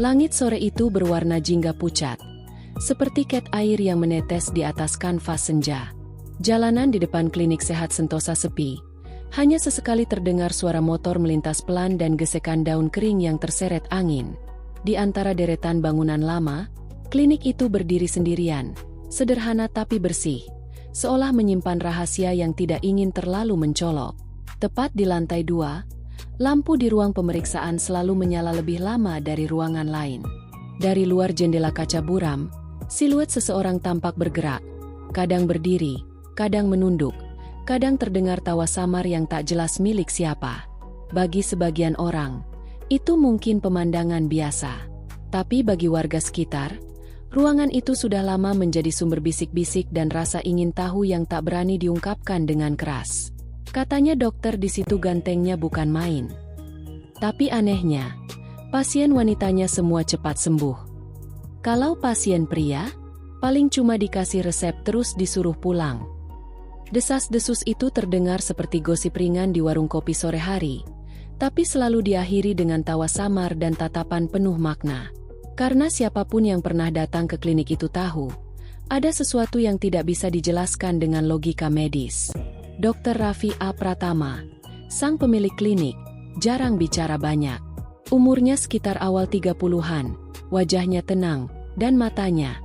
Langit sore itu berwarna jingga pucat, seperti cat air yang menetes di atas kanvas senja. Jalanan di depan klinik sehat Sentosa sepi. Hanya sesekali terdengar suara motor melintas pelan dan gesekan daun kering yang terseret angin. Di antara deretan bangunan lama, klinik itu berdiri sendirian, sederhana tapi bersih, seolah menyimpan rahasia yang tidak ingin terlalu mencolok. Tepat di lantai 2, lampu di ruang pemeriksaan selalu menyala lebih lama dari ruangan lain. Dari luar jendela kaca buram, siluet seseorang tampak bergerak, kadang berdiri, kadang menunduk, kadang terdengar tawa samar yang tak jelas milik siapa. Bagi sebagian orang, itu mungkin pemandangan biasa. Tapi bagi warga sekitar, ruangan itu sudah lama menjadi sumber bisik-bisik dan rasa ingin tahu yang tak berani diungkapkan dengan keras. Katanya dokter di situ gantengnya bukan main. Tapi anehnya, pasien wanitanya semua cepat sembuh. Kalau pasien pria, paling cuma dikasih resep terus disuruh pulang. Desas-desus itu terdengar seperti gosip ringan di warung kopi sore hari, tapi selalu diakhiri dengan tawa samar dan tatapan penuh makna. Karena siapapun yang pernah datang ke klinik itu tahu, ada sesuatu yang tidak bisa dijelaskan dengan logika medis. Dr. Raffi A. Pratama, sang pemilik klinik, jarang bicara banyak. Umurnya sekitar awal 30-an, wajahnya tenang, dan matanya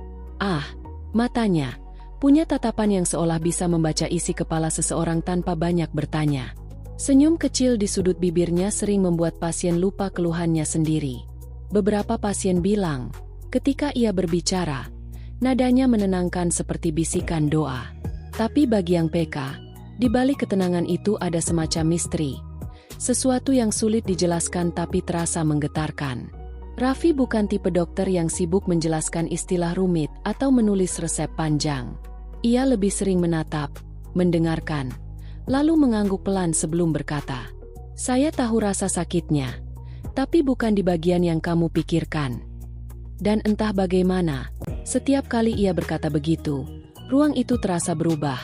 punya tatapan yang seolah bisa membaca isi kepala seseorang tanpa banyak bertanya. Senyum kecil di sudut bibirnya sering membuat pasien lupa keluhannya sendiri. Beberapa pasien bilang, ketika ia berbicara, nadanya menenangkan seperti bisikan doa. Tapi bagi yang PK, di balik ketenangan itu ada semacam misteri. Sesuatu yang sulit dijelaskan tapi terasa menggetarkan. Raffi bukan tipe dokter yang sibuk menjelaskan istilah rumit atau menulis resep panjang. Ia lebih sering menatap, mendengarkan, lalu mengangguk pelan sebelum berkata, "Saya tahu rasa sakitnya, tapi bukan di bagian yang kamu pikirkan." Dan entah bagaimana, setiap kali ia berkata begitu, ruang itu terasa berubah,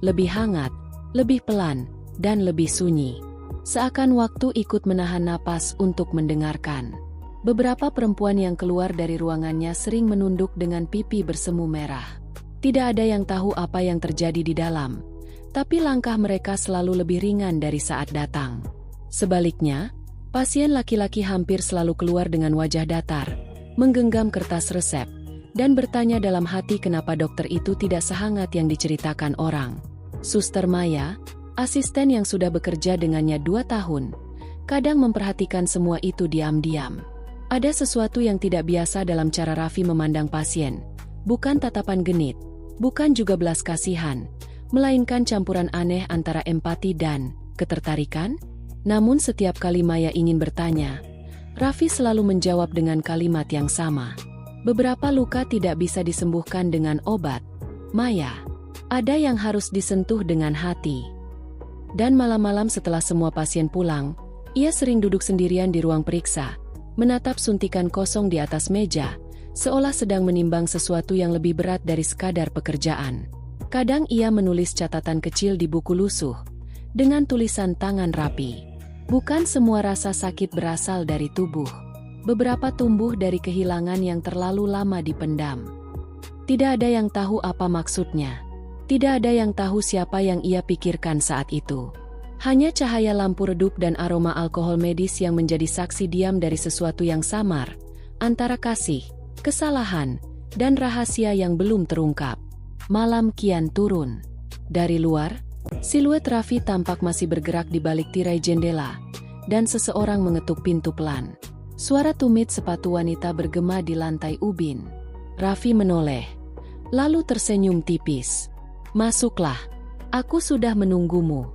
lebih hangat, lebih pelan, dan lebih sunyi. Seakan waktu ikut menahan napas untuk mendengarkan. Beberapa perempuan yang keluar dari ruangannya sering menunduk dengan pipi bersemu merah. Tidak ada yang tahu apa yang terjadi di dalam, tapi langkah mereka selalu lebih ringan dari saat datang. Sebaliknya, pasien laki-laki hampir selalu keluar dengan wajah datar, menggenggam kertas resep, dan bertanya dalam hati kenapa dokter itu tidak sehangat yang diceritakan orang. Suster Maya, asisten yang sudah bekerja dengannya 2 tahun, kadang memperhatikan semua itu diam-diam. Ada sesuatu yang tidak biasa dalam cara Raffi memandang pasien, bukan tatapan genit, bukan juga belas kasihan, melainkan campuran aneh antara empati dan ketertarikan. Namun setiap kali Maya ingin bertanya, Raffi selalu menjawab dengan kalimat yang sama. Beberapa luka tidak bisa disembuhkan dengan obat, Maya. Ada yang harus disentuh dengan hati. Dan malam-malam setelah semua pasien pulang, ia sering duduk sendirian di ruang periksa, menatap suntikan kosong di atas meja, seolah sedang menimbang sesuatu yang lebih berat dari sekadar pekerjaan. Kadang ia menulis catatan kecil di buku lusuh, dengan tulisan tangan rapi. Bukan semua rasa sakit berasal dari tubuh. Beberapa tumbuh dari kehilangan yang terlalu lama dipendam. Tidak ada yang tahu apa maksudnya. Tidak ada yang tahu siapa yang ia pikirkan saat itu. Hanya cahaya lampu redup dan aroma alkohol medis yang menjadi saksi diam dari sesuatu yang samar, antara kasih, kesalahan, dan rahasia yang belum terungkap. Malam kian turun. Dari luar, siluet Raffi tampak masih bergerak di balik tirai jendela, dan seseorang mengetuk pintu pelan. Suara tumit sepatu wanita bergema di lantai ubin. Raffi menoleh, lalu tersenyum tipis. "Masuklah, aku sudah menunggumu."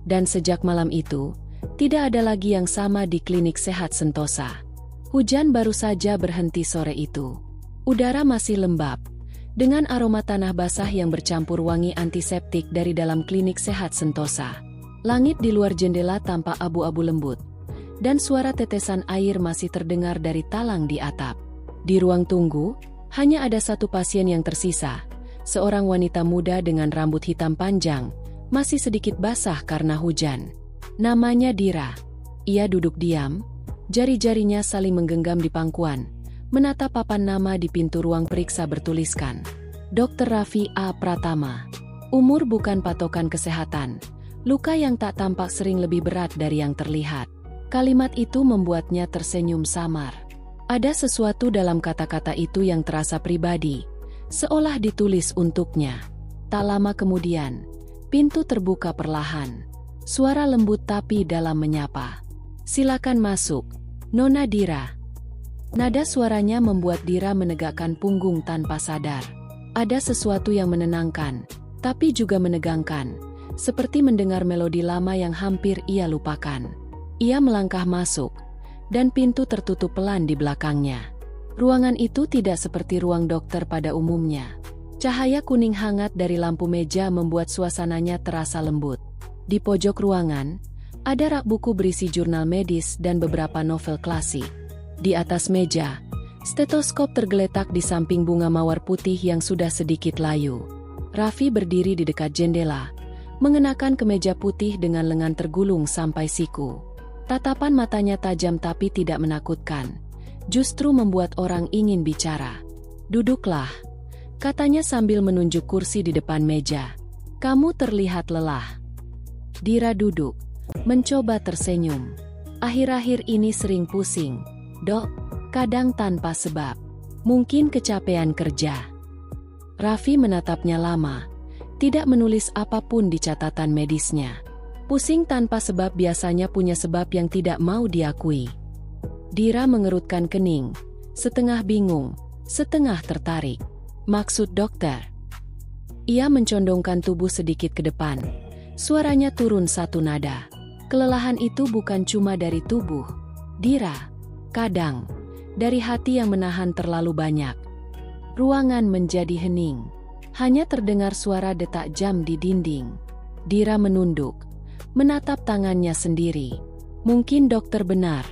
Dan sejak malam itu, tidak ada lagi yang sama di klinik sehat Sentosa. Hujan baru saja berhenti sore itu. Udara masih lembab, dengan aroma tanah basah yang bercampur wangi antiseptik dari dalam klinik sehat Sentosa. Langit di luar jendela tampak abu-abu lembut, dan suara tetesan air masih terdengar dari talang di atap. Di ruang tunggu, hanya ada satu pasien yang tersisa. Seorang wanita muda dengan rambut hitam panjang, masih sedikit basah karena hujan. Namanya Dira. Ia duduk diam, Jari-jarinya saling menggenggam di pangkuan, menatap papan nama di pintu ruang periksa bertuliskan, Dr. Raffi A. Pratama. Umur bukan patokan kesehatan. Luka yang tak tampak sering lebih berat dari yang terlihat. Kalimat itu membuatnya tersenyum samar. Ada sesuatu dalam kata-kata itu yang terasa pribadi, seolah ditulis untuknya. Tak lama kemudian, pintu terbuka perlahan. Suara lembut tapi dalam menyapa. Silakan masuk, Nona Dira. Nada suaranya membuat Dira menegakkan punggung tanpa sadar. Ada sesuatu yang menenangkan, tapi juga menegangkan, seperti mendengar melodi lama yang hampir ia lupakan. Ia melangkah masuk, dan pintu tertutup pelan di belakangnya. Ruangan itu tidak seperti ruang dokter pada umumnya. Cahaya kuning hangat dari lampu meja membuat suasananya terasa lembut. Di pojok ruangan, ada rak buku berisi jurnal medis dan beberapa novel klasik. Di atas meja, stetoskop tergeletak di samping bunga mawar putih yang sudah sedikit layu. Raffi berdiri di dekat jendela, mengenakan kemeja putih dengan lengan tergulung sampai siku. Tatapan matanya tajam tapi tidak menakutkan, justru membuat orang ingin bicara. Duduklah, katanya sambil menunjuk kursi di depan meja. Kamu terlihat lelah. Dira duduk, mencoba tersenyum. Akhir-akhir ini sering pusing, Dok, kadang tanpa sebab. Mungkin kecapean kerja. Raffi menatapnya lama, tidak menulis apapun di catatan medisnya. Pusing tanpa sebab biasanya punya sebab yang tidak mau diakui. Dira mengerutkan kening, setengah bingung, setengah tertarik. Maksud dokter? Ia mencondongkan tubuh sedikit ke depan. Suaranya turun satu nada. Kelelahan itu bukan cuma dari tubuh, Dira. Kadang, dari hati yang menahan terlalu banyak. Ruangan menjadi hening. Hanya terdengar suara detak jam di dinding. Dira menunduk, menatap tangannya sendiri. Mungkin dokter benar,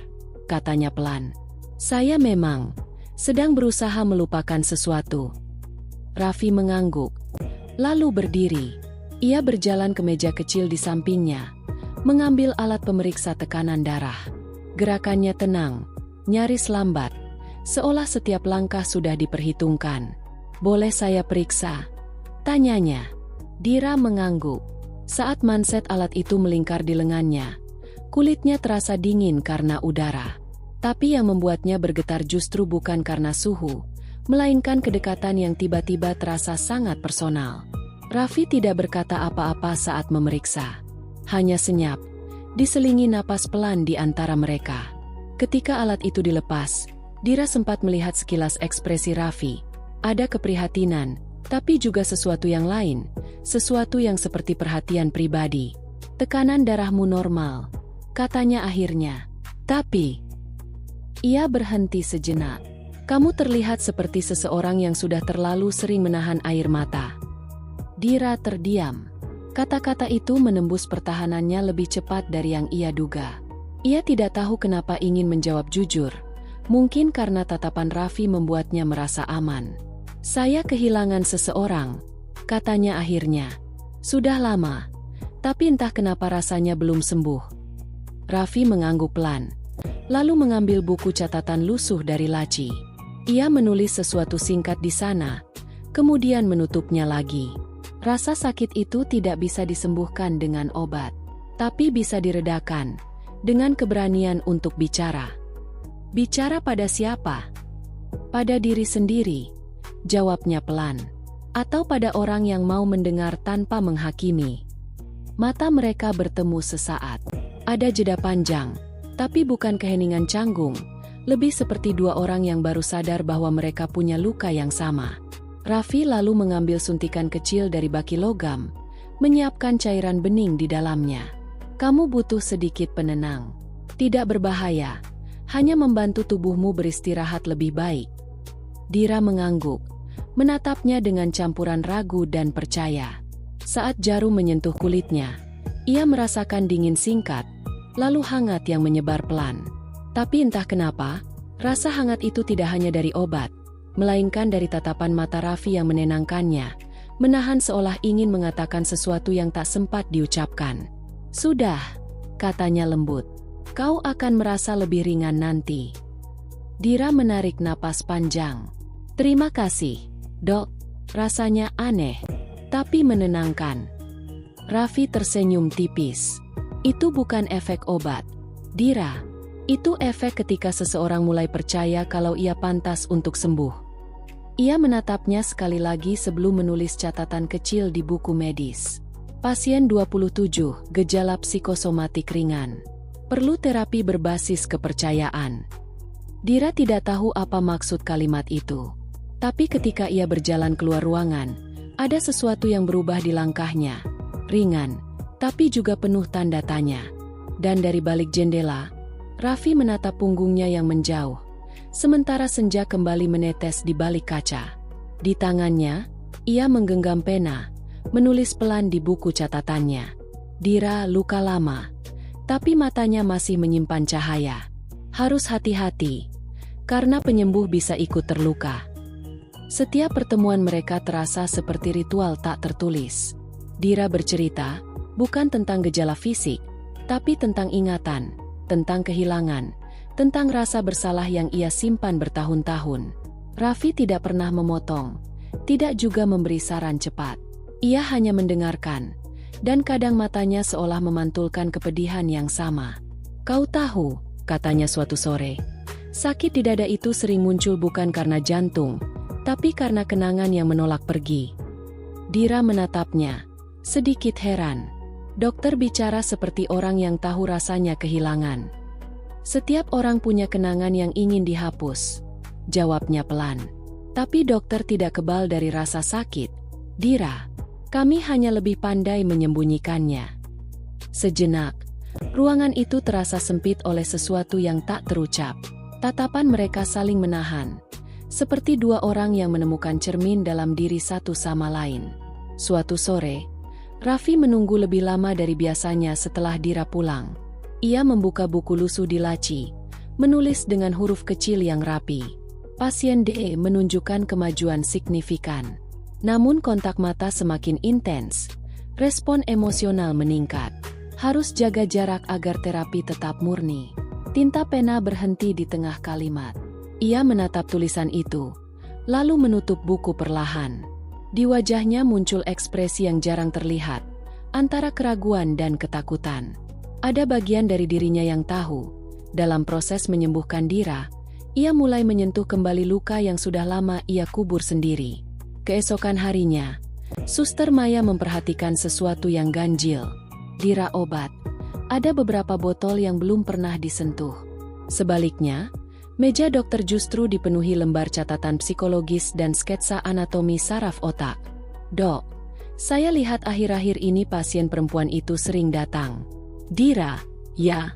katanya pelan. Saya memang sedang berusaha melupakan sesuatu. Raffi mengangguk, lalu berdiri. Ia berjalan ke meja kecil di sampingnya, mengambil alat pemeriksa tekanan darah. Gerakannya tenang, nyaris lambat, seolah setiap langkah sudah diperhitungkan. Boleh saya periksa? Tanyanya. Dira mengangguk. Saat manset alat itu melingkar di lengannya, kulitnya terasa dingin karena udara. Tapi yang membuatnya bergetar justru bukan karena suhu, melainkan kedekatan yang tiba-tiba terasa sangat personal. Raffi tidak berkata apa-apa saat memeriksa. Hanya senyap, diselingi napas pelan di antara mereka. Ketika alat itu dilepas, Dira sempat melihat sekilas ekspresi Raffi. Ada keprihatinan, tapi juga sesuatu yang lain, sesuatu yang seperti perhatian pribadi. Tekanan darahmu normal, katanya akhirnya. Tapi, ia berhenti sejenak. Kamu terlihat seperti seseorang yang sudah terlalu sering menahan air mata. Dira terdiam. Kata-kata itu menembus pertahanannya lebih cepat dari yang ia duga. Ia tidak tahu kenapa ingin menjawab jujur. Mungkin karena tatapan Raffi membuatnya merasa aman. Saya kehilangan seseorang, katanya akhirnya. Sudah lama, tapi entah kenapa rasanya belum sembuh. Raffi mengangguk pelan, lalu mengambil buku catatan lusuh dari laci. Ia menulis sesuatu singkat di sana, kemudian menutupnya lagi. Rasa sakit itu tidak bisa disembuhkan dengan obat, tapi bisa diredakan dengan keberanian untuk bicara. Bicara pada siapa? Pada diri sendiri, jawabnya pelan. Atau pada orang yang mau mendengar tanpa menghakimi. Mata mereka bertemu sesaat. Ada jeda panjang, tapi bukan keheningan canggung, lebih seperti dua orang yang baru sadar bahwa mereka punya luka yang sama. Raffi lalu mengambil suntikan kecil dari baki logam, menyiapkan cairan bening di dalamnya. Kamu butuh sedikit penenang. Tidak berbahaya, hanya membantu tubuhmu beristirahat lebih baik. Dira mengangguk, menatapnya dengan campuran ragu dan percaya. Saat jarum menyentuh kulitnya, ia merasakan dingin singkat, lalu hangat yang menyebar pelan. Tapi entah kenapa, rasa hangat itu tidak hanya dari obat, melainkan dari tatapan mata Raffi yang menenangkannya, menahan seolah ingin mengatakan sesuatu yang tak sempat diucapkan. Sudah, katanya lembut. Kau akan merasa lebih ringan nanti. Dira menarik napas panjang. Terima kasih, dok. Rasanya aneh, tapi menenangkan. Raffi tersenyum tipis. Itu bukan efek obat, Dira. Itu efek ketika seseorang mulai percaya kalau ia pantas untuk sembuh. Ia menatapnya sekali lagi sebelum menulis catatan kecil di buku medis. Pasien 27, gejala psikosomatik ringan. Perlu terapi berbasis kepercayaan. Dira tidak tahu apa maksud kalimat itu. Tapi ketika ia berjalan keluar ruangan, ada sesuatu yang berubah di langkahnya. Ringan, tapi juga penuh tanda tanya. Dan dari balik jendela, Raffi menatap punggungnya yang menjauh. Sementara senja kembali menetes di balik kaca. Di tangannya, ia menggenggam pena, menulis pelan di buku catatannya. Dira luka lama, tapi matanya masih menyimpan cahaya. Harus hati-hati, karena penyembuh bisa ikut terluka. Setiap pertemuan mereka terasa seperti ritual tak tertulis. Dira bercerita, bukan tentang gejala fisik, tapi tentang ingatan, tentang kehilangan, tentang rasa bersalah yang ia simpan bertahun-tahun. Raffi tidak pernah memotong, tidak juga memberi saran cepat. Ia hanya mendengarkan, dan kadang matanya seolah memantulkan kepedihan yang sama. Kau tahu, katanya suatu sore, sakit di dada itu sering muncul bukan karena jantung, tapi karena kenangan yang menolak pergi. Dira menatapnya, sedikit heran. Dokter bicara seperti orang yang tahu rasanya kehilangan. Setiap orang punya kenangan yang ingin dihapus, jawabnya pelan. Tapi dokter tidak kebal dari rasa sakit. Dira, kami hanya lebih pandai menyembunyikannya. Sejenak, ruangan itu terasa sempit oleh sesuatu yang tak terucap. Tatapan mereka saling menahan. Seperti dua orang yang menemukan cermin dalam diri satu sama lain. Suatu sore, Raffi menunggu lebih lama dari biasanya setelah Dira pulang. Ia membuka buku lusuh di laci, menulis dengan huruf kecil yang rapi. Pasien D menunjukkan kemajuan signifikan. Namun kontak mata semakin intens, respon emosional meningkat. Harus jaga jarak agar terapi tetap murni. Tinta pena berhenti di tengah kalimat. Ia menatap tulisan itu, lalu menutup buku perlahan. Di wajahnya muncul ekspresi yang jarang terlihat, antara keraguan dan ketakutan. Ada bagian dari dirinya yang tahu, dalam proses menyembuhkan Dira, ia mulai menyentuh kembali luka yang sudah lama ia kubur sendiri. Keesokan harinya, Suster Maya memperhatikan sesuatu yang ganjil. Dira obat. Ada beberapa botol yang belum pernah disentuh. Sebaliknya, meja dokter justru dipenuhi lembar catatan psikologis dan sketsa anatomi saraf otak. Dok, saya lihat akhir-akhir ini pasien perempuan itu sering datang. Dira, ya.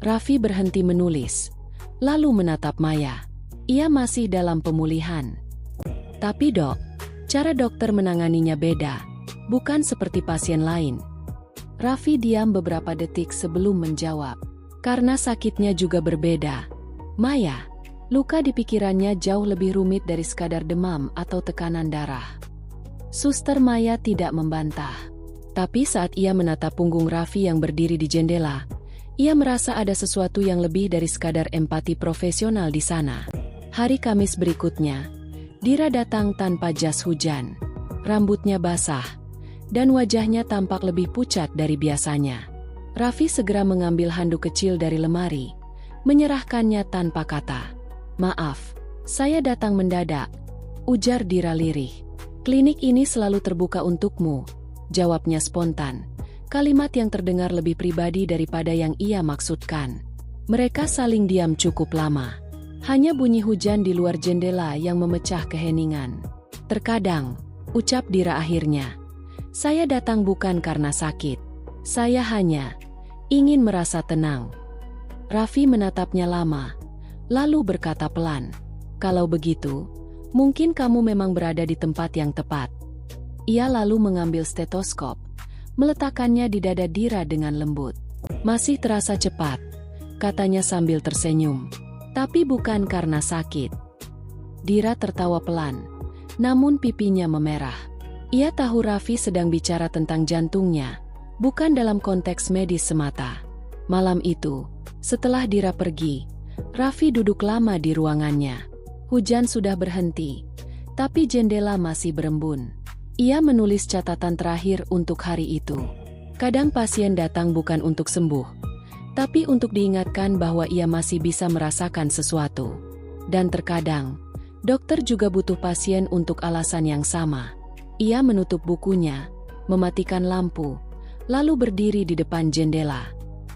Raffi berhenti menulis, lalu menatap Maya. Ia masih dalam pemulihan. Tapi dok, cara dokter menanganinya beda, bukan seperti pasien lain. Raffi diam beberapa detik sebelum menjawab. Karena sakitnya juga berbeda. Maya, luka di pikirannya jauh lebih rumit dari sekadar demam atau tekanan darah. Suster Maya tidak membantah. Tapi saat ia menatap punggung Raffi yang berdiri di jendela, ia merasa ada sesuatu yang lebih dari sekadar empati profesional di sana. Hari Kamis berikutnya, Dira datang tanpa jas hujan. Rambutnya basah, dan wajahnya tampak lebih pucat dari biasanya. Raffi segera mengambil handuk kecil dari lemari, menyerahkannya tanpa kata. Maaf, saya datang mendadak, ujar Dira lirih. Klinik ini selalu terbuka untukmu, jawabnya spontan. Kalimat yang terdengar lebih pribadi daripada yang ia maksudkan. Mereka saling diam cukup lama. Hanya bunyi hujan di luar jendela yang memecah keheningan. Terkadang, ucap Dira akhirnya, saya datang bukan karena sakit. Saya hanya ingin merasa tenang. Raffi menatapnya lama, lalu berkata pelan, kalau begitu, mungkin kamu memang berada di tempat yang tepat. Ia lalu mengambil stetoskop, meletakkannya di dada Dira dengan lembut. Masih terasa cepat, katanya sambil tersenyum. Tapi bukan karena sakit. Dira tertawa pelan, namun pipinya memerah. Ia tahu Raffi sedang bicara tentang jantungnya, bukan dalam konteks medis semata. Malam itu, Setelah Dira pergi, Raffi duduk lama di ruangannya. Hujan sudah berhenti, tapi jendela masih berembun. Ia menulis catatan terakhir untuk hari itu. Kadang pasien datang bukan untuk sembuh, tapi untuk diingatkan bahwa ia masih bisa merasakan sesuatu. Dan terkadang, dokter juga butuh pasien untuk alasan yang sama. Ia menutup bukunya, mematikan lampu, lalu berdiri di depan jendela.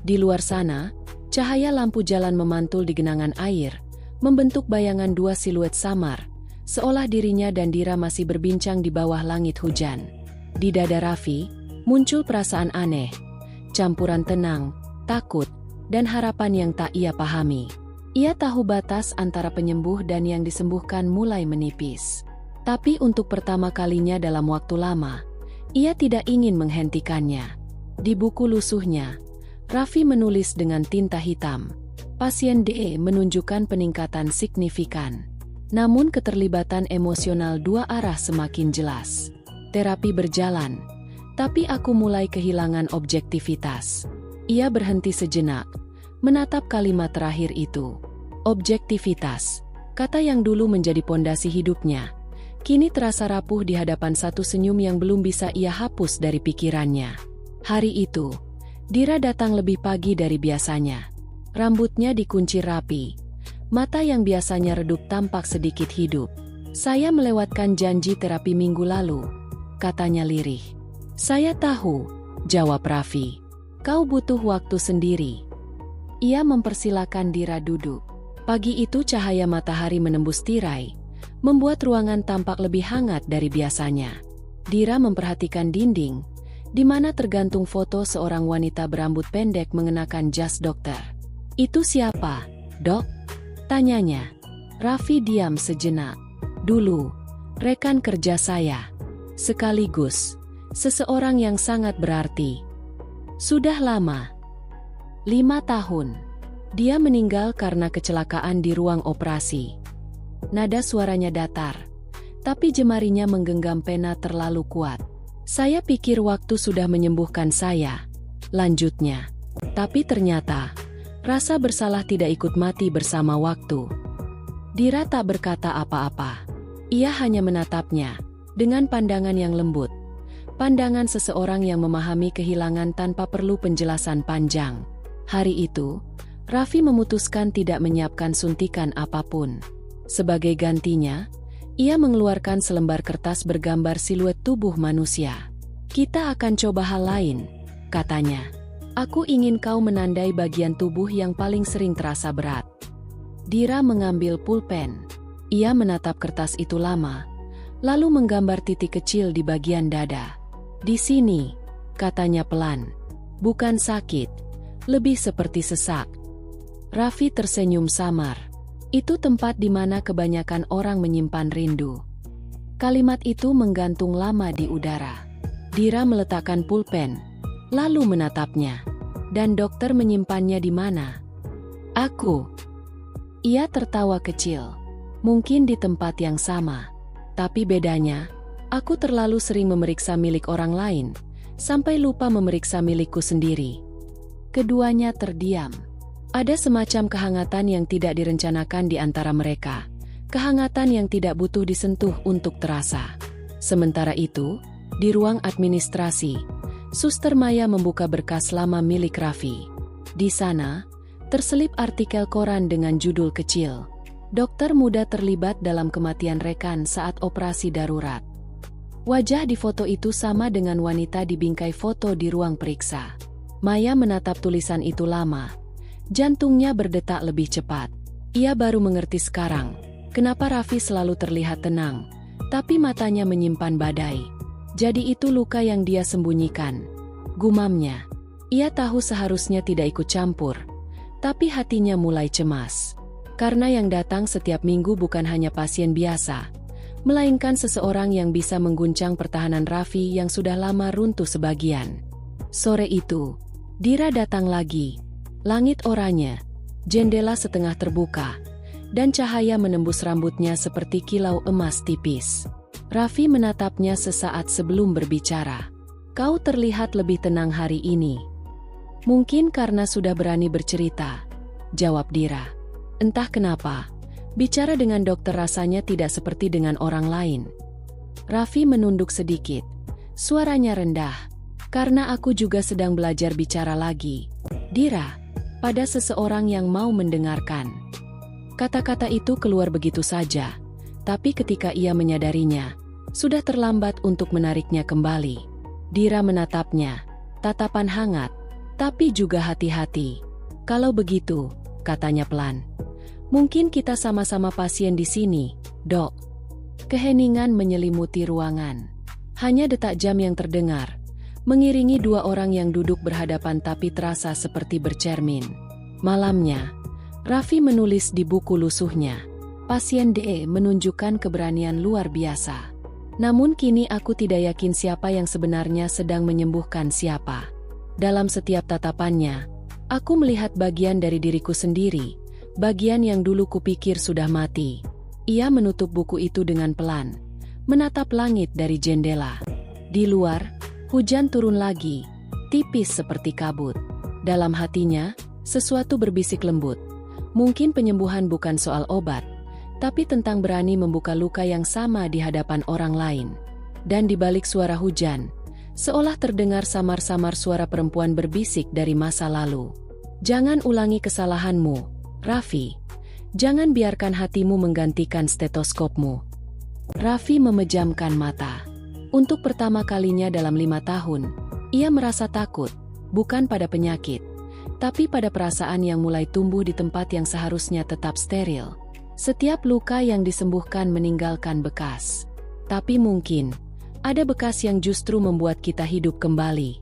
Di luar sana, cahaya lampu jalan memantul di genangan air, membentuk bayangan dua siluet samar, seolah dirinya dan Dira masih berbincang di bawah langit hujan. Di dada Raffi, muncul perasaan aneh, campuran tenang, takut, dan harapan yang tak ia pahami. Ia tahu batas antara penyembuh dan yang disembuhkan mulai menipis. Tapi untuk pertama kalinya dalam waktu lama, ia tidak ingin menghentikannya. Di buku lusuhnya, Raffi menulis dengan tinta hitam, pasien DE menunjukkan peningkatan signifikan. Namun keterlibatan emosional dua arah semakin jelas. Terapi berjalan, tapi aku mulai kehilangan objektivitas. Ia berhenti sejenak, menatap kalimat terakhir itu. Objektivitas, kata yang dulu menjadi pondasi hidupnya, kini terasa rapuh di hadapan satu senyum yang belum bisa ia hapus dari pikirannya. Hari itu, Dira datang lebih pagi dari biasanya. Rambutnya dikunci rapi, mata yang biasanya redup tampak sedikit hidup. Saya melewatkan janji terapi minggu lalu, katanya lirih. Saya tahu, jawab Raffi. Kau butuh waktu sendiri. Ia mempersilakan Dira duduk. Pagi itu cahaya matahari menembus tirai, membuat ruangan tampak lebih hangat dari biasanya. Dira memperhatikan dinding, di mana tergantung foto seorang wanita berambut pendek mengenakan jas dokter. Itu siapa, Dok? Tanyanya. Raffi diam sejenak. Dulu, rekan kerja saya. Sekaligus, seseorang yang sangat berarti. Sudah lama. 5 tahun. Dia meninggal karena kecelakaan di ruang operasi. Nada suaranya datar, tapi jemarinya menggenggam pena terlalu kuat. Saya pikir waktu sudah menyembuhkan saya, lanjutnya. Tapi ternyata, rasa bersalah tidak ikut mati bersama waktu. Dira tak berkata apa-apa. Ia hanya menatapnya, dengan pandangan yang lembut. Pandangan seseorang yang memahami kehilangan tanpa perlu penjelasan panjang. Hari itu, Raffi memutuskan tidak menyiapkan suntikan apapun. Sebagai gantinya, ia mengeluarkan selembar kertas bergambar siluet tubuh manusia. Kita akan coba hal lain, katanya. Aku ingin kau menandai bagian tubuh yang paling sering terasa berat. Dira mengambil pulpen. Ia menatap kertas itu lama, lalu menggambar titik kecil di bagian dada. Di sini, katanya pelan. Bukan sakit, lebih seperti sesak. Raffi tersenyum samar. Itu tempat di mana kebanyakan orang menyimpan rindu. Kalimat itu menggantung lama di udara. Dira meletakkan pulpen, lalu menatapnya. Dan dokter menyimpannya di mana? Aku. Ia tertawa kecil. Mungkin di tempat yang sama. Tapi bedanya, aku terlalu sering memeriksa milik orang lain, sampai lupa memeriksa milikku sendiri. Keduanya terdiam. Ada semacam kehangatan yang tidak direncanakan di antara mereka. Kehangatan yang tidak butuh disentuh untuk terasa. Sementara itu, di ruang administrasi, Suster Maya membuka berkas lama milik Raffi. Di sana, terselip artikel koran dengan judul kecil. Dokter muda terlibat dalam kematian rekan saat operasi darurat. Wajah di foto itu sama dengan wanita di bingkai foto di ruang periksa. Maya menatap tulisan itu lama. Jantungnya berdetak lebih cepat. Ia baru mengerti sekarang, kenapa Raffi selalu terlihat tenang, tapi matanya menyimpan badai. Jadi itu luka yang dia sembunyikan. Gumamnya. Ia tahu seharusnya tidak ikut campur, tapi hatinya mulai cemas. Karena yang datang setiap minggu bukan hanya pasien biasa, melainkan seseorang yang bisa mengguncang pertahanan Raffi yang sudah lama runtuh sebagian. Sore itu, Dira datang lagi. Langit oranye, jendela setengah terbuka, dan cahaya menembus rambutnya seperti kilau emas tipis. Raffi menatapnya sesaat sebelum berbicara. Kau terlihat lebih tenang hari ini. Mungkin karena sudah berani bercerita, jawab Dira. Entah kenapa, bicara dengan dokter rasanya tidak seperti dengan orang lain. Raffi menunduk sedikit. Suaranya rendah. Karena aku juga sedang belajar bicara lagi. Dira, pada seseorang yang mau mendengarkan. Kata-kata itu keluar begitu saja. Tapi ketika ia menyadarinya, sudah terlambat untuk menariknya kembali. Dira menatapnya. Tatapan hangat, tapi juga hati-hati. Kalau begitu, katanya pelan. Mungkin kita sama-sama pasien di sini, Dok. Keheningan menyelimuti ruangan. Hanya detak jam yang terdengar, mengiringi dua orang yang duduk berhadapan tapi terasa seperti bercermin. Malamnya, Raffi menulis di buku lusuhnya. Pasien DE menunjukkan keberanian luar biasa. Namun kini aku tidak yakin siapa yang sebenarnya sedang menyembuhkan siapa. Dalam setiap tatapannya, aku melihat bagian dari diriku sendiri, bagian yang dulu kupikir sudah mati. Ia menutup buku itu dengan pelan, menatap langit dari jendela. Di luar, hujan turun lagi, tipis seperti kabut. Dalam hatinya, sesuatu berbisik lembut. Mungkin penyembuhan bukan soal obat, tapi tentang berani membuka luka yang sama di hadapan orang lain. Dan di balik suara hujan, seolah terdengar samar-samar suara perempuan berbisik dari masa lalu. Jangan ulangi kesalahanmu, Raffi. Jangan biarkan hatimu menggantikan stetoskopmu. Raffi memejamkan mata. Untuk pertama kalinya dalam 5 tahun, ia merasa takut, bukan pada penyakit, tapi pada perasaan yang mulai tumbuh di tempat yang seharusnya tetap steril. Setiap luka yang disembuhkan meninggalkan bekas. Tapi mungkin, ada bekas yang justru membuat kita hidup kembali.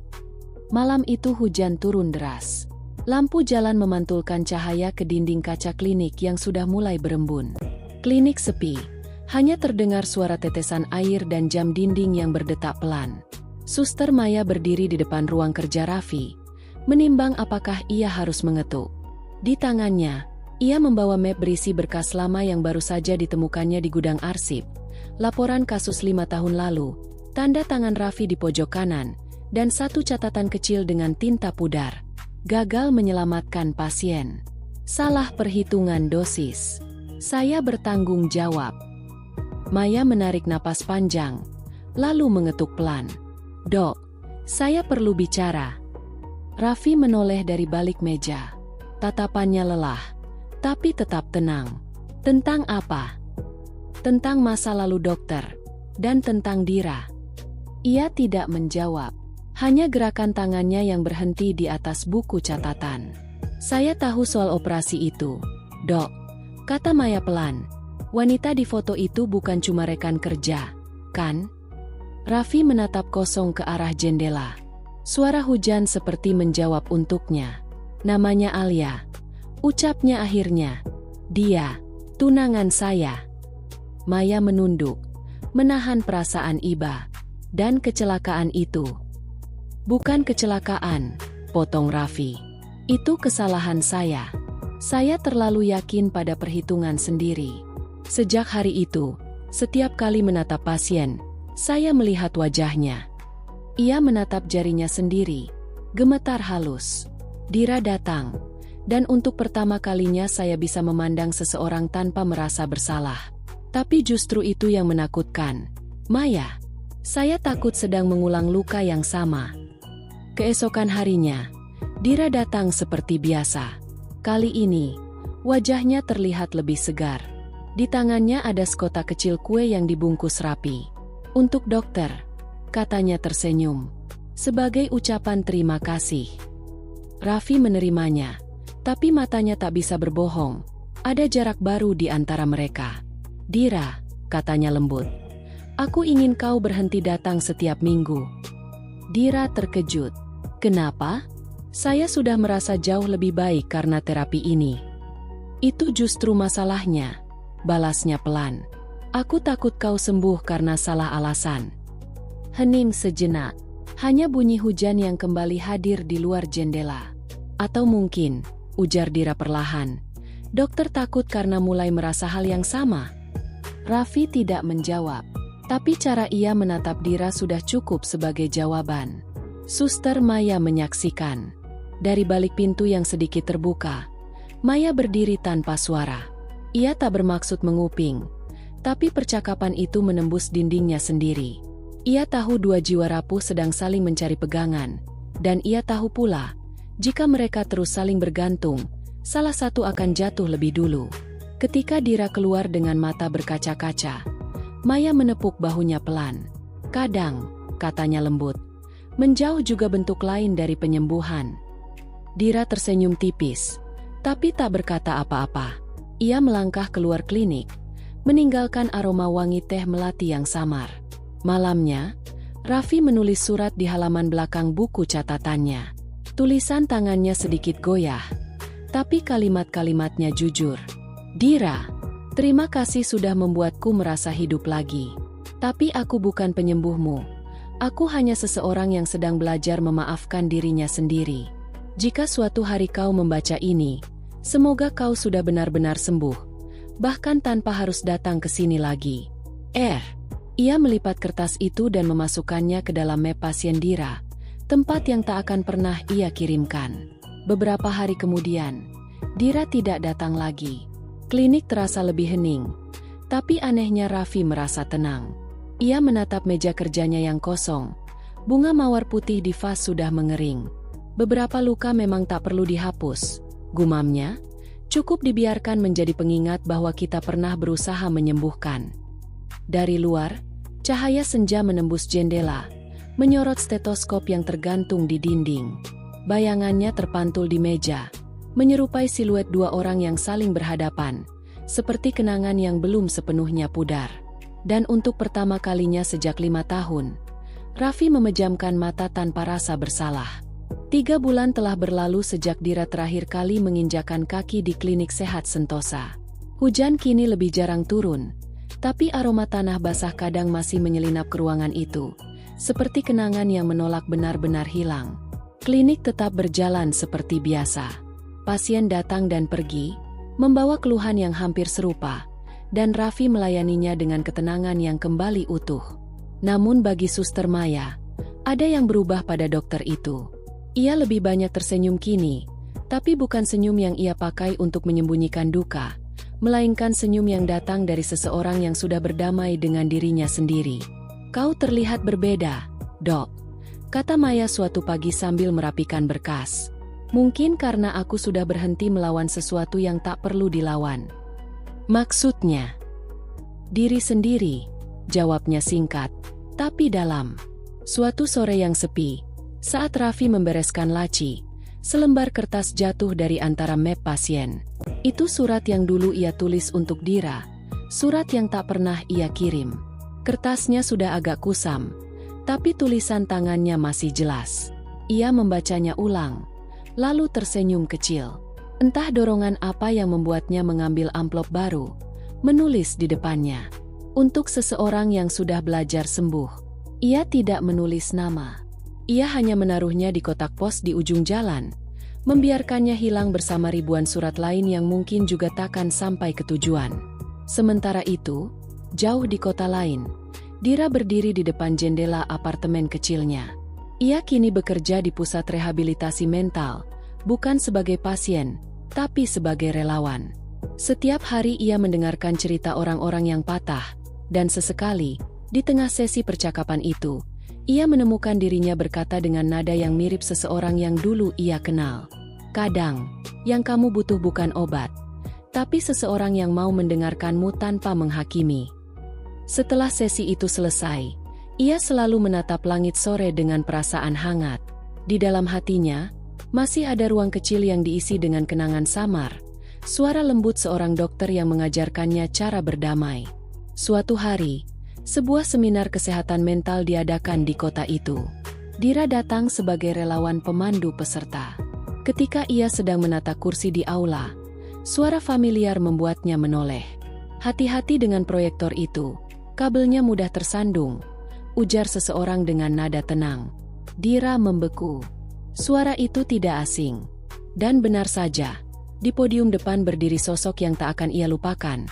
Malam itu hujan turun deras. Lampu jalan memantulkan cahaya ke dinding kaca klinik yang sudah mulai berembun. Klinik sepi, hanya terdengar suara tetesan air dan jam dinding yang berdetak pelan. Suster Maya berdiri di depan ruang kerja Raffi, menimbang apakah ia harus mengetuk. Di tangannya, ia membawa map berisi berkas lama yang baru saja ditemukannya di gudang arsip, laporan kasus 5 tahun lalu, tanda tangan Raffi di pojok kanan, dan satu catatan kecil dengan tinta pudar. Gagal menyelamatkan pasien. Salah perhitungan dosis. Saya bertanggung jawab. Maya menarik napas panjang, lalu mengetuk pelan. Dok, saya perlu bicara. Raffi menoleh dari balik meja. Tatapannya lelah, tapi tetap tenang. Tentang apa? Tentang masa lalu dokter, dan tentang Dira. Ia tidak menjawab. Hanya gerakan tangannya yang berhenti di atas buku catatan. Saya tahu soal operasi itu, Dok, kata Maya pelan. Wanita di foto itu bukan cuma rekan kerja, kan? Raffi menatap kosong ke arah jendela. Suara hujan seperti menjawab untuknya. Namanya Alia. Ucapnya akhirnya. Dia, tunangan saya. Maya menunduk, menahan perasaan iba. Dan kecelakaan itu. Bukan kecelakaan, potong Raffi. Itu kesalahan saya. Saya terlalu yakin pada perhitungan sendiri. Sejak hari itu, setiap kali menatap pasien, saya melihat wajahnya. Ia menatap jarinya sendiri, gemetar halus. Dira datang, dan untuk pertama kalinya saya bisa memandang seseorang tanpa merasa bersalah. Tapi justru itu yang menakutkan. Maya, saya takut sedang mengulang luka yang sama. Keesokan harinya, Dira datang seperti biasa. Kali ini, wajahnya terlihat lebih segar. Di tangannya ada sekotak kecil kue yang dibungkus rapi. Untuk dokter, katanya tersenyum. Sebagai ucapan terima kasih. Raffi menerimanya, tapi matanya tak bisa berbohong. Ada jarak baru di antara mereka. Dira, katanya lembut. Aku ingin kau berhenti datang setiap minggu. Dira terkejut. Kenapa? Saya sudah merasa jauh lebih baik karena terapi ini. Itu justru masalahnya, balasnya pelan. Aku takut kau sembuh karena salah alasan. Hening sejenak, hanya bunyi hujan yang kembali hadir di luar jendela. Atau mungkin, ujar Dira perlahan, dokter takut karena mulai merasa hal yang sama. Raffi tidak menjawab, tapi cara ia menatap Dira sudah cukup sebagai jawaban. Suster Maya menyaksikan. Dari balik pintu yang sedikit terbuka, Maya berdiri tanpa suara. Ia tak bermaksud menguping, tapi percakapan itu menembus dindingnya sendiri. Ia tahu dua jiwa rapuh sedang saling mencari pegangan, dan ia tahu pula, jika mereka terus saling bergantung, salah satu akan jatuh lebih dulu. Ketika Dira keluar dengan mata berkaca-kaca, Maya menepuk bahunya pelan. "Kadang," katanya lembut, "menjauh juga bentuk lain dari penyembuhan." Dira tersenyum tipis, tapi tak berkata apa-apa. Ia melangkah keluar klinik, meninggalkan aroma wangi teh melati yang samar. Malamnya, Raffi menulis surat di halaman belakang buku catatannya. Tulisan tangannya sedikit goyah, tapi kalimat-kalimatnya jujur. "Dira, terima kasih sudah membuatku merasa hidup lagi. Tapi aku bukan penyembuhmu. Aku hanya seseorang yang sedang belajar memaafkan dirinya sendiri. Jika suatu hari kau membaca ini, semoga kau sudah benar-benar sembuh, bahkan tanpa harus datang ke sini lagi. Ia melipat kertas itu dan memasukkannya ke dalam map pasien Dira, tempat yang tak akan pernah ia kirimkan. Beberapa hari kemudian, Dira tidak datang lagi. Klinik terasa lebih hening, tapi anehnya Raffi merasa tenang. Ia menatap meja kerjanya yang kosong. Bunga mawar putih di vas sudah mengering. Beberapa luka memang tak perlu dihapus, gumamnya. Cukup dibiarkan menjadi pengingat bahwa kita pernah berusaha menyembuhkan. Dari luar, cahaya senja menembus jendela, menyorot stetoskop yang tergantung di dinding. Bayangannya terpantul di meja, menyerupai siluet dua orang yang saling berhadapan, seperti kenangan yang belum sepenuhnya pudar. Dan untuk pertama kalinya sejak 5 tahun, Raffi memejamkan mata tanpa rasa bersalah. 3 bulan telah berlalu sejak Dira terakhir kali menginjakan kaki di klinik sehat Sentosa. Hujan kini lebih jarang turun, tapi aroma tanah basah kadang masih menyelinap ke ruangan itu, seperti kenangan yang menolak benar-benar hilang. Klinik tetap berjalan seperti biasa. Pasien datang dan pergi, membawa keluhan yang hampir serupa, dan Raffi melayaninya dengan ketenangan yang kembali utuh. Namun bagi Suster Maya, ada yang berubah pada dokter itu. Ia lebih banyak tersenyum kini, tapi bukan senyum yang ia pakai untuk menyembunyikan duka, melainkan senyum yang datang dari seseorang yang sudah berdamai dengan dirinya sendiri. "Kau terlihat berbeda, Dok," kata Maya suatu pagi sambil merapikan berkas. "Mungkin karena aku sudah berhenti melawan sesuatu yang tak perlu dilawan." "Maksudnya?" "Diri sendiri," jawabnya singkat, tapi dalam. Suatu sore yang sepi, saat Raffi membereskan laci, selembar kertas jatuh dari antara map pasien. Itu surat yang dulu ia tulis untuk Dira, surat yang tak pernah ia kirim. Kertasnya sudah agak kusam, tapi tulisan tangannya masih jelas. Ia membacanya ulang, lalu tersenyum kecil. Entah dorongan apa yang membuatnya mengambil amplop baru, menulis di depannya. Untuk seseorang yang sudah belajar sembuh. Ia tidak menulis nama. Ia hanya menaruhnya di kotak pos di ujung jalan, membiarkannya hilang bersama ribuan surat lain yang mungkin juga takkan sampai ke tujuan. Sementara itu, jauh di kota lain, Dira berdiri di depan jendela apartemen kecilnya. Ia kini bekerja di pusat rehabilitasi mental, bukan sebagai pasien, tapi sebagai relawan. Setiap hari ia mendengarkan cerita orang-orang yang patah, dan sesekali, di tengah sesi percakapan itu, ia menemukan dirinya berkata dengan nada yang mirip seseorang yang dulu ia kenal. "Kadang, yang kamu butuh bukan obat, tapi seseorang yang mau mendengarkanmu tanpa menghakimi." Setelah sesi itu selesai, ia selalu menatap langit sore dengan perasaan hangat. Di dalam hatinya, masih ada ruang kecil yang diisi dengan kenangan samar, suara lembut seorang dokter yang mengajarkannya cara berdamai. Suatu hari, sebuah seminar kesehatan mental diadakan di kota itu. Dira datang sebagai relawan pemandu peserta. Ketika ia sedang menata kursi di aula, suara familiar membuatnya menoleh. "Hati-hati dengan proyektor itu, kabelnya mudah tersandung," ujar seseorang dengan nada tenang. Dira membeku. Suara itu tidak asing. Dan benar saja, di podium depan berdiri sosok yang tak akan ia lupakan.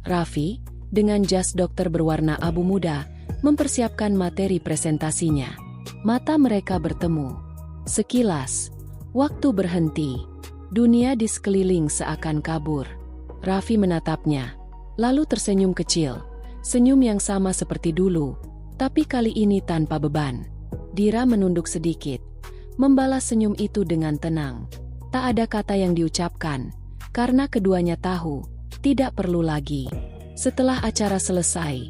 Raffi, dengan jas dokter berwarna abu muda, mempersiapkan materi presentasinya. Mata mereka bertemu. Sekilas, waktu berhenti. Dunia di sekeliling seakan kabur. Raffi menatapnya, lalu tersenyum kecil. Senyum yang sama seperti dulu, tapi kali ini tanpa beban. Dira menunduk sedikit, membalas senyum itu dengan tenang. Tak ada kata yang diucapkan, karena keduanya tahu, tidak perlu lagi. Setelah acara selesai,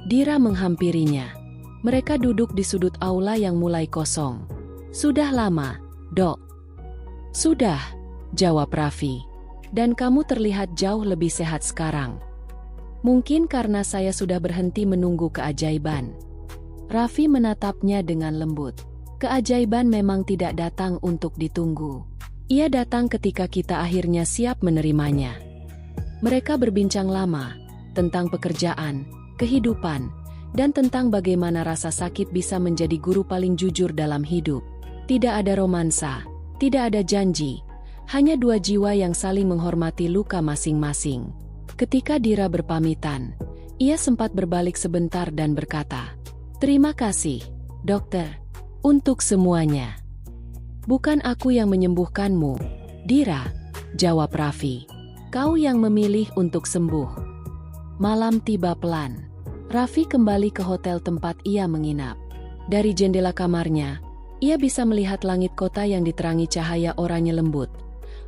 Dira menghampirinya. Mereka duduk di sudut aula yang mulai kosong. "Sudah lama, Dok?" "Sudah," jawab Raffi. "Dan kamu terlihat jauh lebih sehat sekarang." "Mungkin karena saya sudah berhenti menunggu keajaiban." Raffi menatapnya dengan lembut. Keajaiban memang tidak datang untuk ditunggu. Ia datang ketika kita akhirnya siap menerimanya. Mereka berbincang lama tentang pekerjaan, kehidupan, dan tentang bagaimana rasa sakit bisa menjadi guru paling jujur dalam hidup. Tidak ada romansa, tidak ada janji, hanya dua jiwa yang saling menghormati luka masing-masing. Ketika Dira berpamitan, ia sempat berbalik sebentar dan berkata, "Terima kasih, dokter, untuk semuanya." "Bukan aku yang menyembuhkanmu, Dira," jawab Raffi. "Kau yang memilih untuk sembuh." Malam tiba pelan. Raffi kembali ke hotel tempat ia menginap. Dari jendela kamarnya, ia bisa melihat langit kota yang diterangi cahaya oranye lembut.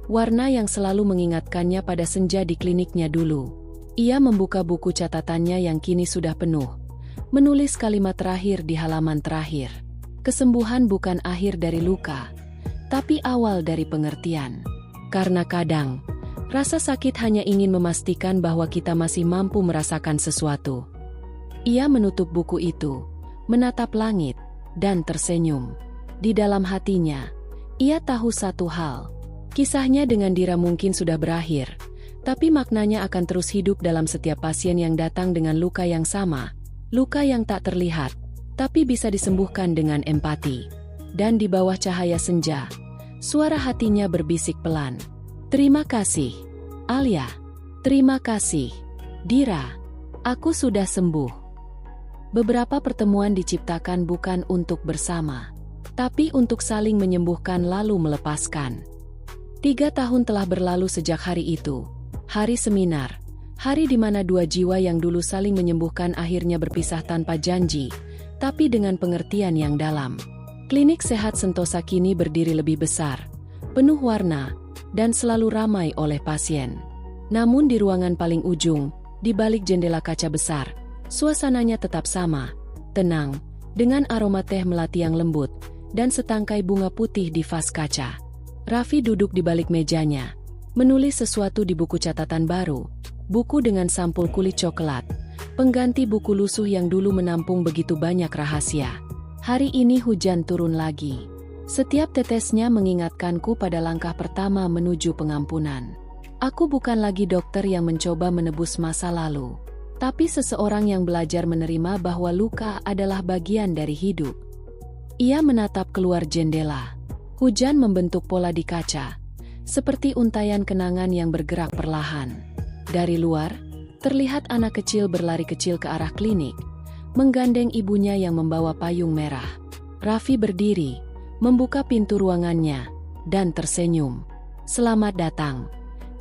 Warna yang selalu mengingatkannya pada senja di kliniknya dulu. Ia membuka buku catatannya yang kini sudah penuh. Menulis kalimat terakhir di halaman terakhir. Kesembuhan bukan akhir dari luka, tapi awal dari pengertian. Karena kadang, rasa sakit hanya ingin memastikan bahwa kita masih mampu merasakan sesuatu. Ia menutup buku itu, menatap langit, dan tersenyum. Di dalam hatinya, ia tahu satu hal. Kisahnya dengan Dira mungkin sudah berakhir, tapi maknanya akan terus hidup dalam setiap pasien yang datang dengan luka yang sama. Luka yang tak terlihat, tapi bisa disembuhkan dengan empati. Dan di bawah cahaya senja, suara hatinya berbisik pelan. "Terima kasih, Alia. Terima kasih, Dira. Aku sudah sembuh." Beberapa pertemuan diciptakan bukan untuk bersama, tapi untuk saling menyembuhkan lalu melepaskan. 3 tahun telah berlalu sejak hari itu. Hari seminar. Hari di mana dua jiwa yang dulu saling menyembuhkan akhirnya berpisah tanpa janji, tapi dengan pengertian yang dalam. Klinik Sehat Sentosa kini berdiri lebih besar, penuh warna, dan selalu ramai oleh pasien. Namun di ruangan paling ujung, di balik jendela kaca besar, suasananya tetap sama, tenang, dengan aroma teh melati yang lembut, dan setangkai bunga putih di vas kaca. Raffi duduk di balik mejanya, menulis sesuatu di buku catatan baru, buku dengan sampul kulit coklat, pengganti buku lusuh yang dulu menampung begitu banyak rahasia. Hari ini hujan turun lagi. Setiap tetesnya mengingatkanku pada langkah pertama menuju pengampunan. Aku bukan lagi dokter yang mencoba menebus masa lalu, tapi seseorang yang belajar menerima bahwa luka adalah bagian dari hidup. Ia menatap keluar jendela. Hujan membentuk pola di kaca, seperti untayan kenangan yang bergerak perlahan. Dari luar, terlihat anak kecil berlari kecil ke arah klinik, menggandeng ibunya yang membawa payung merah. Raffi berdiri, membuka pintu ruangannya, dan tersenyum. "Selamat datang."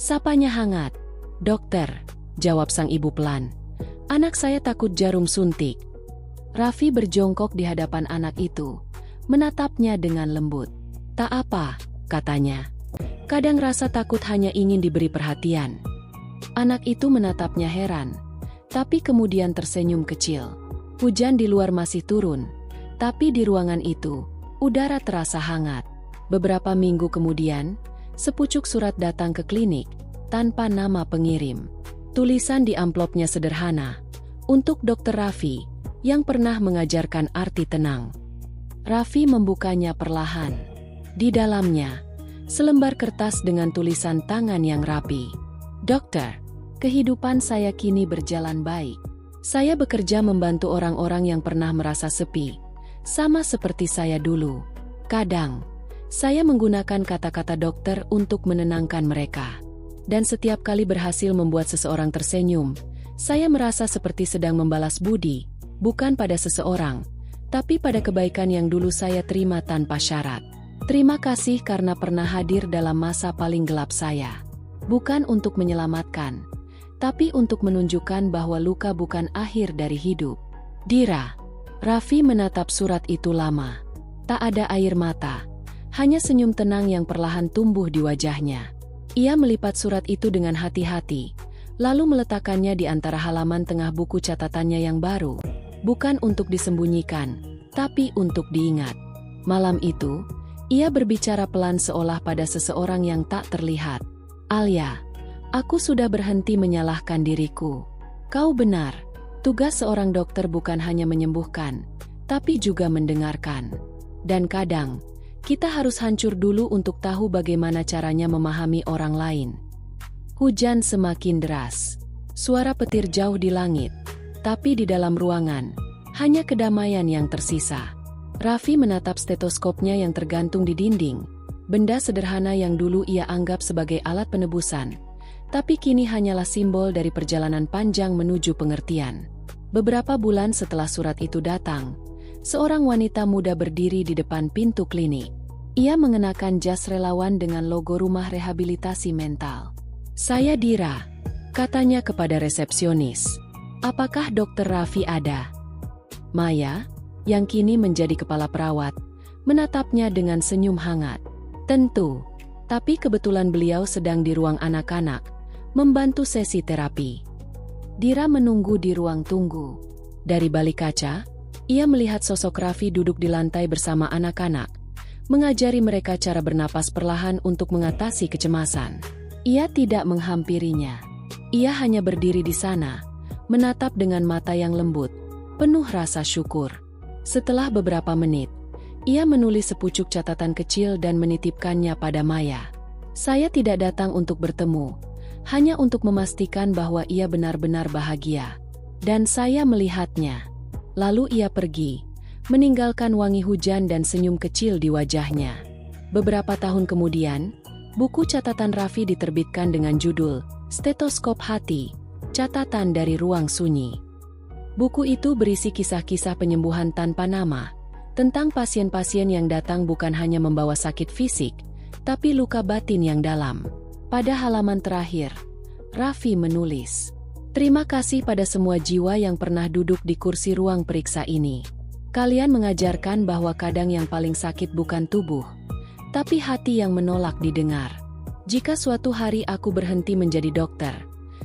Sapanya hangat. "Dokter," jawab sang ibu pelan. "Anak saya takut jarum suntik." Raffi berjongkok di hadapan anak itu, menatapnya dengan lembut. "Tak apa," katanya. "Kadang rasa takut hanya ingin diberi perhatian." Anak itu menatapnya heran, tapi kemudian tersenyum kecil. Hujan di luar masih turun, tapi di ruangan itu, udara terasa hangat. Beberapa minggu kemudian, sepucuk surat datang ke klinik, tanpa nama pengirim. Tulisan di amplopnya sederhana, untuk Dokter Raffi, yang pernah mengajarkan arti tenang. Raffi membukanya perlahan. Di dalamnya, selembar kertas dengan tulisan tangan yang rapi. "Dokter, kehidupan saya kini berjalan baik. Saya bekerja membantu orang-orang yang pernah merasa sepi, sama seperti saya dulu. Kadang, saya menggunakan kata-kata dokter untuk menenangkan mereka. Dan setiap kali berhasil membuat seseorang tersenyum, saya merasa seperti sedang membalas budi, bukan pada seseorang, tapi pada kebaikan yang dulu saya terima tanpa syarat." Terima kasih karena pernah hadir dalam masa paling gelap saya. Bukan untuk menyelamatkan, tapi untuk menunjukkan bahwa luka bukan akhir dari hidup. Dira. Raffi menatap surat itu lama. Tak ada air mata, hanya senyum tenang yang perlahan tumbuh di wajahnya. Ia melipat surat itu dengan hati-hati, lalu meletakkannya di antara halaman tengah buku catatannya yang baru. Bukan untuk disembunyikan, tapi untuk diingat. Malam itu, ia berbicara pelan seolah pada seseorang yang tak terlihat. Alia, aku sudah berhenti menyalahkan diriku. Kau benar, tugas seorang dokter bukan hanya menyembuhkan, tapi juga mendengarkan. Dan kadang, kita harus hancur dulu untuk tahu bagaimana caranya memahami orang lain. Hujan semakin deras. Suara petir jauh di langit. Tapi di dalam ruangan, hanya kedamaian yang tersisa. Raffi menatap stetoskopnya yang tergantung di dinding. Benda sederhana yang dulu ia anggap sebagai alat penebusan, tapi kini hanyalah simbol dari perjalanan panjang menuju pengertian. Beberapa bulan setelah surat itu datang, seorang wanita muda berdiri di depan pintu klinik. Ia mengenakan jas relawan dengan logo rumah rehabilitasi mental. "Saya Dira," katanya kepada resepsionis. "Apakah Dokter Raffi ada?" Maya, yang kini menjadi kepala perawat, menatapnya dengan senyum hangat. "Tentu, tapi kebetulan beliau sedang di ruang anak-anak, membantu sesi terapi." Dira menunggu di ruang tunggu. Dari balik kaca, ia melihat sosok Raffi duduk di lantai bersama anak-anak, mengajari mereka cara bernapas perlahan untuk mengatasi kecemasan. Ia tidak menghampirinya. Ia hanya berdiri di sana, menatap dengan mata yang lembut, penuh rasa syukur. Setelah beberapa menit, ia menulis sepucuk catatan kecil dan menitipkannya pada Maya. "Saya tidak datang untuk bertemu, hanya untuk memastikan bahwa ia benar-benar bahagia. Dan saya melihatnya." Lalu ia pergi, meninggalkan wangi hujan dan senyum kecil di wajahnya. Beberapa tahun kemudian, buku catatan Raffi diterbitkan dengan judul Stetoskop Hati, Catatan dari Ruang Sunyi. Buku itu berisi kisah-kisah penyembuhan tanpa nama, tentang pasien-pasien yang datang bukan hanya membawa sakit fisik, tapi luka batin yang dalam. Pada halaman terakhir, Raffi menulis, "Terima kasih pada semua jiwa yang pernah duduk di kursi ruang periksa ini. Kalian mengajarkan bahwa kadang yang paling sakit bukan tubuh, tapi hati yang menolak didengar. Jika suatu hari aku berhenti menjadi dokter,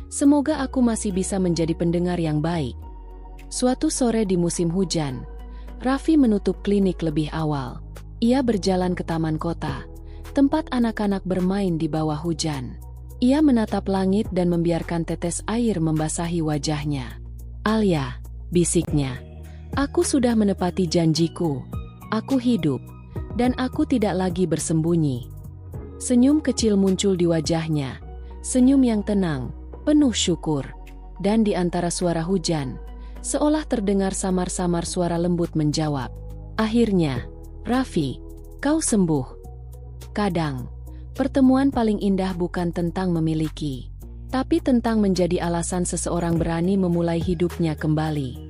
semoga aku masih bisa menjadi pendengar yang baik." Suatu sore di musim hujan, Raffi menutup klinik lebih awal. Ia berjalan ke taman kota, tempat anak-anak bermain di bawah hujan. Ia menatap langit dan membiarkan tetes air membasahi wajahnya. "Alia," bisiknya, "aku sudah menepati janjiku. Aku hidup, dan aku tidak lagi bersembunyi." Senyum kecil muncul di wajahnya, senyum yang tenang, penuh syukur. Dan di antara suara hujan, seolah terdengar samar-samar suara lembut menjawab, "Akhirnya, Raffi, kau sembuh." Kadang, pertemuan paling indah bukan tentang memiliki, tapi tentang menjadi alasan seseorang berani memulai hidupnya kembali.